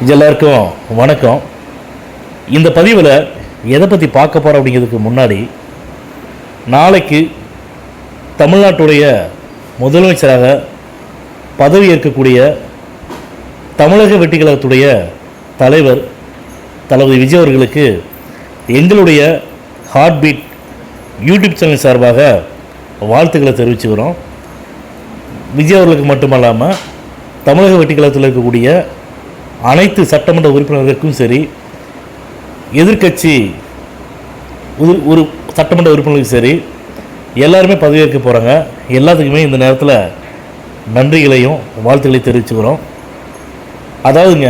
எல்லாருக்கும் வணக்கம். இந்த பதிவில் எதை பற்றி பார்க்க போகிறோம் அப்படிங்கிறதுக்கு முன்னாடி, நாளைக்கு தமிழ்நாட்டுடைய முதலமைச்சராக பதவி ஏற்கக்கூடிய தமிழக வெற்றி கழகத்துடைய தலைவர் தளபதி விஜய் அவர்களுக்கு எங்களுடைய ஹார்ட் பீட் யூடியூப் சேனல் சார்பாக வாழ்த்துக்களை தெரிவிச்சுக்கிறோம். விஜய் அவர்களுக்கு மட்டுமல்லாமல் தமிழக வெற்றி கழகத்தில் இருக்கக்கூடிய அனைத்து சட்டமன்ற உறுப்பினர்களுக்கும் சரி, எதிர்க்கட்சி ஒரு சட்டமன்ற உறுப்பினர்களுக்கும் சரி, எல்லாருமே பதவியேற்க போகிறாங்க. எல்லாத்துக்குமே இந்த நேரத்தில் நன்றிகளையும் வாழ்த்துக்களையும் தெரிவிச்சுக்கிறோம். அதாவதுங்க,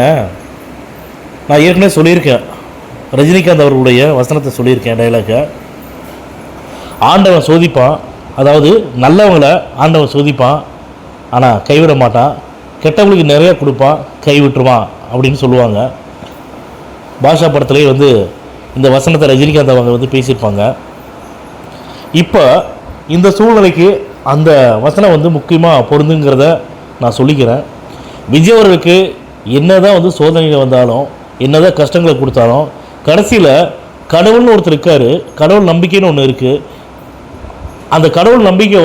நான் ஏற்கனவே சொல்லியிருக்கேன், ரஜினிகாந்த் அவர்களுடைய வசனத்தை சொல்லியிருக்கேன், டைலாக்கை. ஆண்டவன் சோதிப்பான், அதாவது நல்லவங்களை ஆண்டவன் சோதிப்பான், ஆனால் கைவிட மாட்டான். கெட்டவங்களுக்கு நிறையா கொடுப்பான், கைவிட்டுருவான் அப்படின்னு சொல்லுவாங்க. பாஷா படத்துலேயே இந்த வசனத்தை ரஜினிகாந்த் அவங்க பேசியிருப்பாங்க. இப்போ இந்த சூழ்நிலைக்கு அந்த வசனம் முக்கியமாக பொருந்துங்கிறத நான் சொல்லிக்கிறேன். விஜய் அவர்களுக்கு என்ன தான் சோதனைகள் வந்தாலும், என்ன தான் கஷ்டங்களை கொடுத்தாலும், கடைசியில் கடவுள்னு ஒருத்தர் இருக்கார், கடவுள் நம்பிக்கைன்னு ஒன்று இருக்குது. அந்த கடவுள் நம்பிக்கை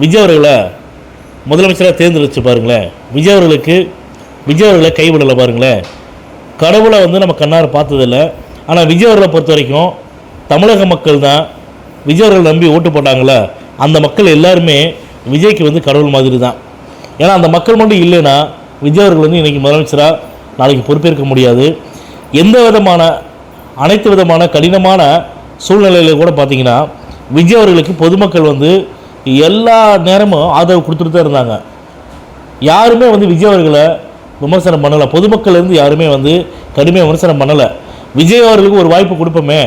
விஜய் அவர்களை முதலமைச்சராக தேர்ந்தெடுத்து பாருங்களேன். விஜய் அவர்களை கைவிடலை பாருங்களேன். கடவுளை நம்ம கண்ணார பார்த்ததில்லை. ஆனால் விஜய் அவர்களை பொறுத்த வரைக்கும் தமிழக மக்கள் தான் விஜய் அவர்கள் நம்பி ஓட்டு போட்டாங்களே, அந்த மக்கள் எல்லாருமே விஜய்க்கு கடவுள் மாதிரி தான். ஏன்னா அந்த மக்கள் மட்டும் இல்லைன்னா விஜய் அவர்கள் இன்றைக்கி முதலமைச்சராக நாளைக்கு பொறுப்பேற்க முடியாது. அனைத்து விதமான கடினமான சூழ்நிலையில் கூட பார்த்திங்கன்னா விஜய் அவர்களுக்கு பொதுமக்கள் எல்லா நேரமும் ஆதரவு கொடுத்துட்டு தான் இருந்தாங்க. யாருமே விஜய் அவர்களை விமர்சனம் பண்ணலை. பொதுமக்கள்லேருந்து யாருமே கடுமையாக விமர்சனம் பண்ணலை. விஜய் அவர்களுக்கு ஒரு வாய்ப்பு கொடுப்போமே,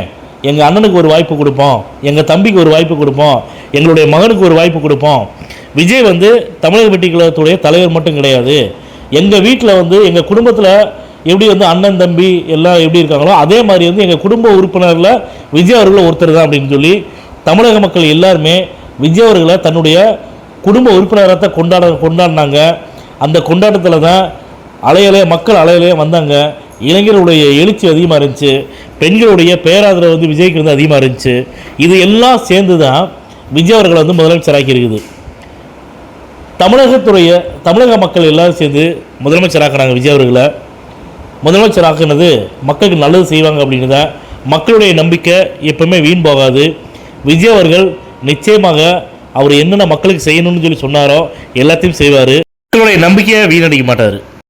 எங்கள் அண்ணனுக்கு ஒரு வாய்ப்பு கொடுப்போம், எங்கள் தம்பிக்கு ஒரு வாய்ப்பு கொடுப்போம், எங்களுடைய மகனுக்கு ஒரு வாய்ப்பு கொடுப்போம். விஜய் தமிழக வெற்றி கழகத்துடைய தலைவர் மட்டும் கிடையாது. எங்கள் வீட்டில் எங்கள் குடும்பத்தில் எப்படி அண்ணன் தம்பி எல்லாம் எப்படி இருக்காங்களோ அதே மாதிரி எங்கள் குடும்ப உறுப்பினரில் விஜய் அவர்கள் ஒருத்தர் தான் அப்படின்னு சொல்லி தமிழக மக்கள் எல்லாருமே விஜய் அவர்களை தன்னுடைய குடும்ப உறுப்பினரத்தை கொண்டாடினாங்க. அந்த கொண்டாட்டத்தில் தான் மக்கள் அலையிலே வந்தாங்க. இளைஞர்களுடைய எழுச்சி அதிகமாக இருந்துச்சு, பெண்களுடைய பேராதரவு விஜய்க்கு அதிகமாக இருந்துச்சு. இது எல்லாம் சேர்ந்து தான் விஜய் அவர்களை முதலமைச்சராக்கி இருக்குது. தமிழக மக்கள் எல்லோரும் சேர்ந்து முதலமைச்சராக்குறாங்க. விஜய் அவர்களை முதலமைச்சராக்குனது மக்களுக்கு நல்லது செய்வாங்க அப்படின்னு தான். மக்களுடைய நம்பிக்கை எப்பவுமே வீண் போகாது. விஜய் அவர்கள் நிச்சயமாக அவர் என்னென்ன மக்களுக்கு செய்யணும்னு சொல்லி சொன்னாரோ எல்லாத்தையும் செய்வார். மக்களுடைய நம்பிக்கையை வீணடிக்க மாட்டார்.